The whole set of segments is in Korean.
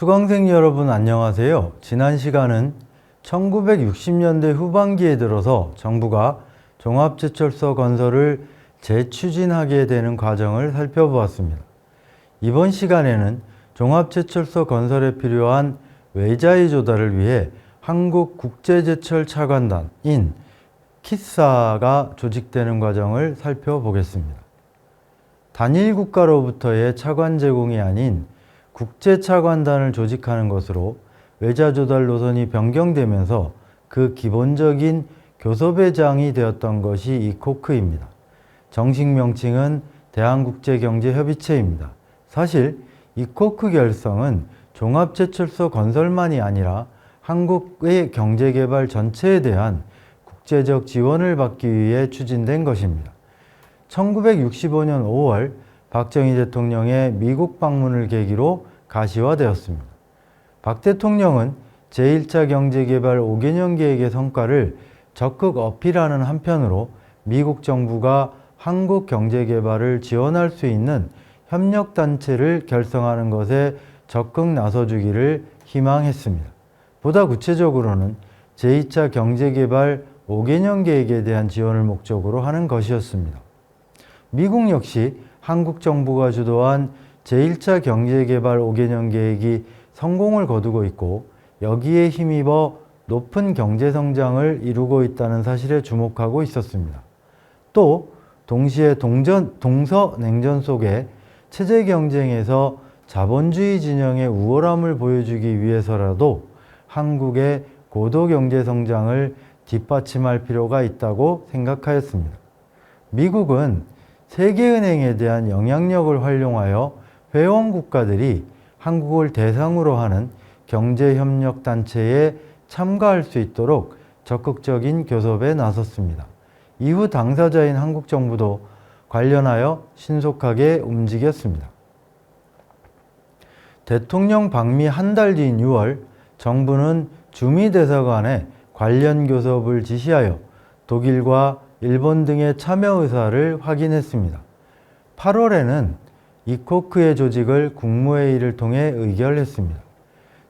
수강생 여러분 안녕하세요. 지난 시간은 1960년대 후반기에 들어서 정부가 종합제철소 건설을 재추진하게 되는 과정을 살펴보았습니다. 이번 시간에는 종합제철소 건설에 필요한 외자의 조달을 위해 한국국제제철차관단인 키사가 조직되는 과정을 살펴보겠습니다. 단일 국가로부터의 차관 제공이 아닌 국제차관단을 조직하는 것으로 외자 조달 노선이 변경되면서 그 기본적인 교섭의장이 되었던 것이 이코크입니다. 정식 명칭은 대한국제경제협의체입니다. 사실 이코크 결성은 종합제철소 건설만이 아니라 한국의 경제개발 전체에 대한 국제적 지원을 받기 위해 추진된 것입니다. 1965년 5월 박정희 대통령의 미국 방문을 계기로 가시화되었습니다. 박 대통령은 제1차 경제개발 5개년 계획의 성과를 적극 어필하는 한편으로 미국 정부가 한국 경제개발을 지원할 수 있는 협력단체를 결성하는 것에 적극 나서주기를 희망했습니다. 보다 구체적으로는 제2차 경제개발 5개년 계획에 대한 지원을 목적으로 하는 것이었습니다. 미국 역시 한국 정부가 주도한 제1차 경제개발 5개년 계획이 성공을 거두고 있고 여기에 힘입어 높은 경제성장을 이루고 있다는 사실에 주목하고 있었습니다. 또 동시에 동서냉전 속에 체제 경쟁에서 자본주의 진영의 우월함을 보여주기 위해서라도 한국의 고도 경제성장을 뒷받침할 필요가 있다고 생각하였습니다. 미국은 세계은행에 대한 영향력을 활용하여 회원 국가들이 한국을 대상으로 하는 경제협력단체에 참가할 수 있도록 적극적인 교섭에 나섰습니다. 이후 당사자인 한국 정부도 관련하여 신속하게 움직였습니다. 대통령 방미 한 달 뒤인 6월 정부는 주미대사관에 관련 교섭을 지시하여 독일과 일본 등의 참여 의사를 확인했습니다. 8월에는 이코크의 조직을 국무회의를 통해 의결했습니다.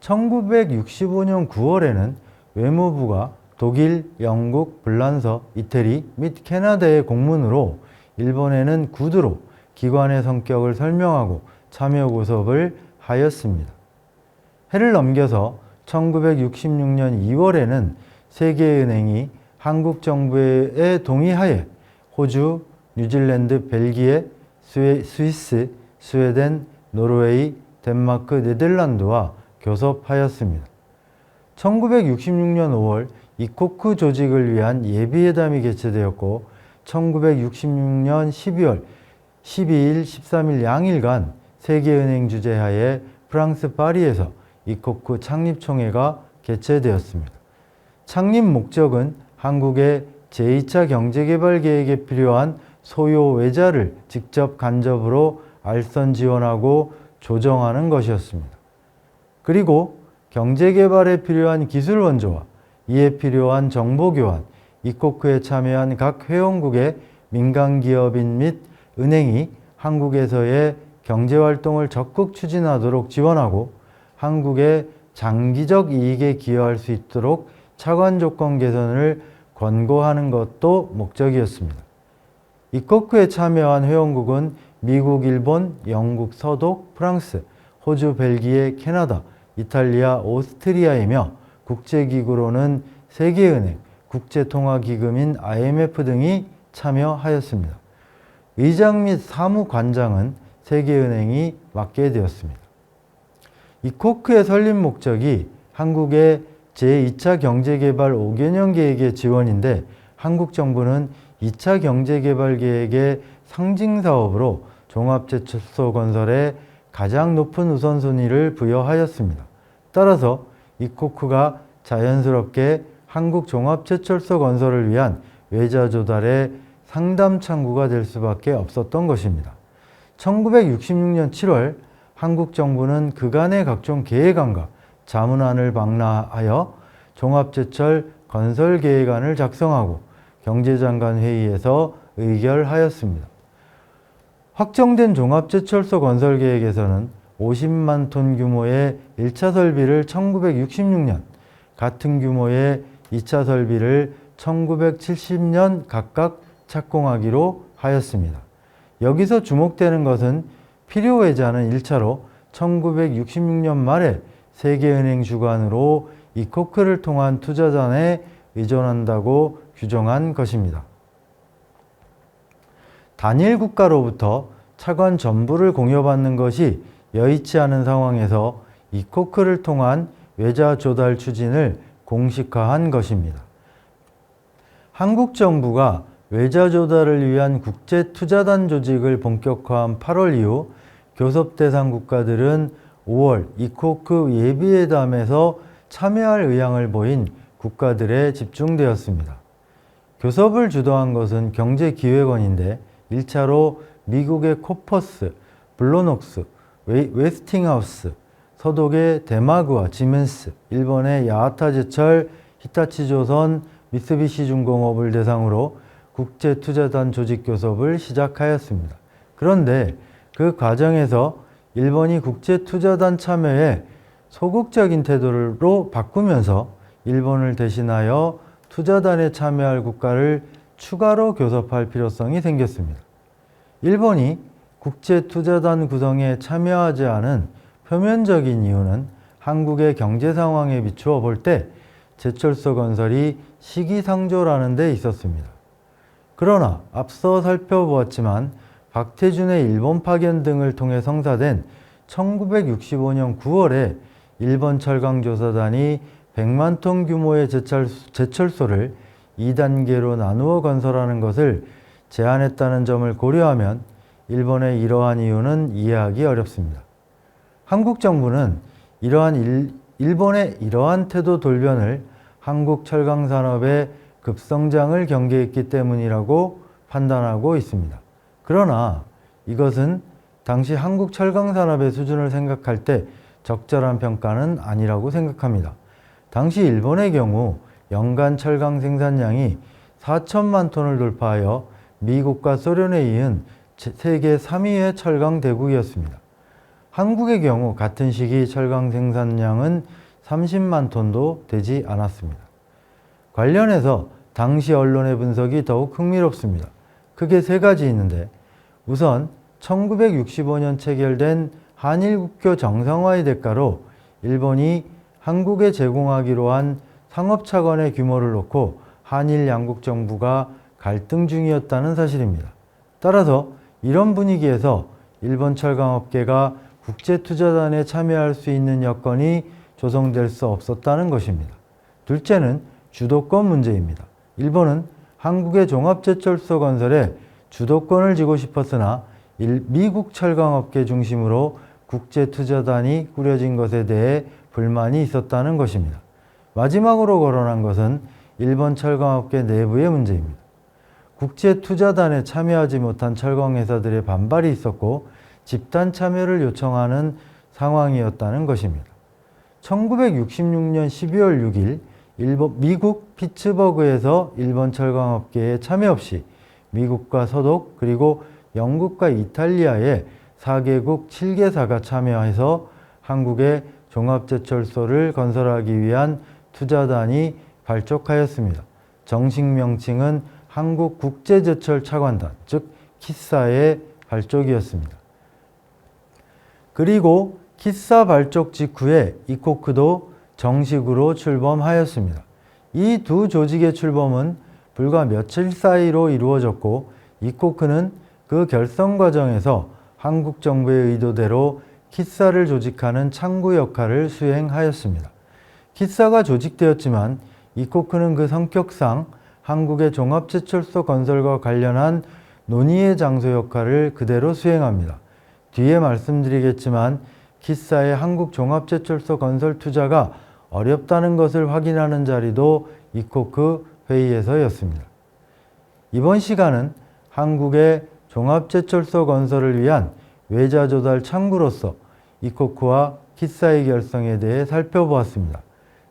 1965년 9월에는 외무부가 독일, 영국, 불란서, 이태리 및 캐나다의 공문으로 일본에는 구두로 기관의 성격을 설명하고 참여 교섭을 하였습니다. 해를 넘겨서 1966년 2월에는 세계은행이 한국 정부의 동의하에 호주, 뉴질랜드, 벨기에, 스위스, 스웨덴, 노르웨이, 덴마크, 네덜란드와 교섭하였습니다. 1966년 5월 이코크 조직을 위한 예비회담이 개최되었고 1966년 12월 12일, 13일 양일간 세계은행 주재하에 프랑스 파리에서 이코크 창립총회가 개최되었습니다. 창립 목적은 한국의 제2차 경제개발 계획에 필요한 소요 외자를 직접 간접으로 알선 지원하고 조정하는 것이었습니다. 그리고 경제개발에 필요한 기술 원조와 이에 필요한 정보 교환, 이코크에 참여한 각 회원국의 민간기업인 및 은행이 한국에서의 경제활동을 적극 추진하도록 지원하고 한국의 장기적 이익에 기여할 수 있도록 차관 조건 개선을 권고하는 것도 목적이었습니다. 이코크에 참여한 회원국은 미국, 일본, 영국, 서독, 프랑스, 호주, 벨기에, 캐나다, 이탈리아, 오스트리아이며 국제기구로는 세계은행, 국제통화기금인 IMF 등이 참여하였습니다. 의장 및 사무관장은 세계은행이 맡게 되었습니다. 이코크의 설립 목적이 한국의 제2차 경제개발 5개년 계획의 지원인데 한국 정부는 2차 경제개발 계획의 상징사업으로 종합제철소 건설에 가장 높은 우선순위를 부여하였습니다. 따라서 이코크가 자연스럽게 한국 종합제철소 건설을 위한 외자 조달의 상담 창구가 될 수밖에 없었던 것입니다. 1966년 7월 한국 정부는 그간의 각종 계획안과 자문안을 방라하여 종합제철 건설계획안을 작성하고 경제장관 회의에서 의결하였습니다. 확정된 종합제철소 건설계획에서는 50만 톤 규모의 1차 설비를 1966년, 같은 규모의 2차 설비를 1970년 각각 착공하기로 하였습니다. 여기서 주목되는 것은 필요외자는 1차로 1966년 말에 세계은행 주관으로 이코크를 통한 투자단에 의존한다고 규정한 것입니다. 단일 국가로부터 차관 전부를 공여받는 것이 여의치 않은 상황에서 이코크를 통한 외자 조달 추진을 공식화한 것입니다. 한국 정부가 외자 조달을 위한 국제투자단 조직을 본격화한 8월 이후 교섭 대상 국가들은 5월 이코크 예비회담에서 참여할 의향을 보인 국가들에 집중되었습니다. 교섭을 주도한 것은 경제기획원인데 1차로 미국의 코퍼스, 블로녹스, 웨스팅하우스, 서독의 데마그와 지멘스, 일본의 야하타제철, 히타치조선, 미쓰비시중공업을 대상으로 국제투자단 조직 교섭을 시작하였습니다. 그런데 그 과정에서 일본이 국제투자단 참여에 소극적인 태도로 바꾸면서 일본을 대신하여 투자단에 참여할 국가를 추가로 교섭할 필요성이 생겼습니다. 일본이 국제투자단 구성에 참여하지 않은 표면적인 이유는 한국의 경제 상황에 비추어 볼 때 제철소 건설이 시기상조라는 데 있었습니다. 그러나 앞서 살펴보았지만 박태준의 일본 파견 등을 통해 성사된 1965년 9월에 일본 철강조사단이 100만 톤 규모의 제철소를 2단계로 나누어 건설하는 것을 제안했다는 점을 고려하면 일본의 이러한 이유는 이해하기 어렵습니다. 한국 정부는 일본의 이러한 태도 돌변을 한국 철강산업의 급성장을 경계했기 때문이라고 판단하고 있습니다. 그러나 이것은 당시 한국 철강산업의 수준을 생각할 때 적절한 평가는 아니라고 생각합니다. 당시 일본의 경우 연간 철강 생산량이 4천만 톤을 돌파하여 미국과 소련에 이은 세계 3위의 철강 대국이었습니다. 한국의 경우 같은 시기 철강 생산량은 30만 톤도 되지 않았습니다. 관련해서 당시 언론의 분석이 더욱 흥미롭습니다. 크게 세 가지 있는데, 우선 1965년 체결된 한일국교 정상화의 대가로 일본이 한국에 제공하기로 한 상업차관의 규모를 놓고 한일 양국 정부가 갈등 중이었다는 사실입니다. 따라서 이런 분위기에서 일본 철강업계가 국제투자단에 참여할 수 있는 여건이 조성될 수 없었다는 것입니다. 둘째는 주도권 문제입니다. 일본은 한국의 종합제철소 건설에 주도권을 쥐고 싶었으나 미국 철강업계 중심으로 국제투자단이 꾸려진 것에 대해 불만이 있었다는 것입니다. 마지막으로 거론한 것은 일본 철강업계 내부의 문제입니다. 국제투자단에 참여하지 못한 철강회사들의 반발이 있었고 집단 참여를 요청하는 상황이었다는 것입니다. 1966년 12월 6일 미국 피츠버그에서 일본 철강업계에 참여 없이 미국과 서독 그리고 영국과 이탈리아의 4개국 7개사가 참여해서 한국의 종합제철소를 건설하기 위한 투자단이 발족하였습니다. 정식 명칭은 한국국제제철차관단, 즉 키사의 발족이었습니다. 그리고 키사 발족 직후에 이코크도 정식으로 출범하였습니다. 이 두 조직의 출범은 불과 며칠 사이로 이루어졌고 이코크는 그 결성 과정에서 한국 정부의 의도대로 키사를 조직하는 창구 역할을 수행하였습니다. 키사가 조직되었지만 이코크는 그 성격상 한국의 종합제철소 건설과 관련한 논의의 장소 역할을 그대로 수행합니다. 뒤에 말씀드리겠지만 키사의 한국 종합제철소 건설 투자가 어렵다는 것을 확인하는 자리도 이코크 회의에서였습니다. 이번 시간은 한국의 종합제철소 건설을 위한 외자 조달 창구로서 이코크와 키사의 결성에 대해 살펴보았습니다.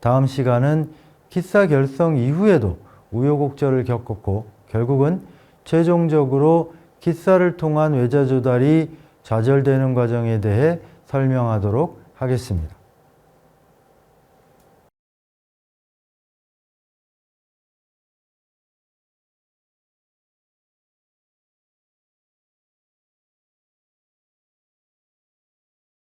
다음 시간은 키사 결성 이후에도 우여곡절을 겪었고 결국은 최종적으로 키사를 통한 외자 조달이 좌절되는 과정에 대해 설명하도록 하겠습니다.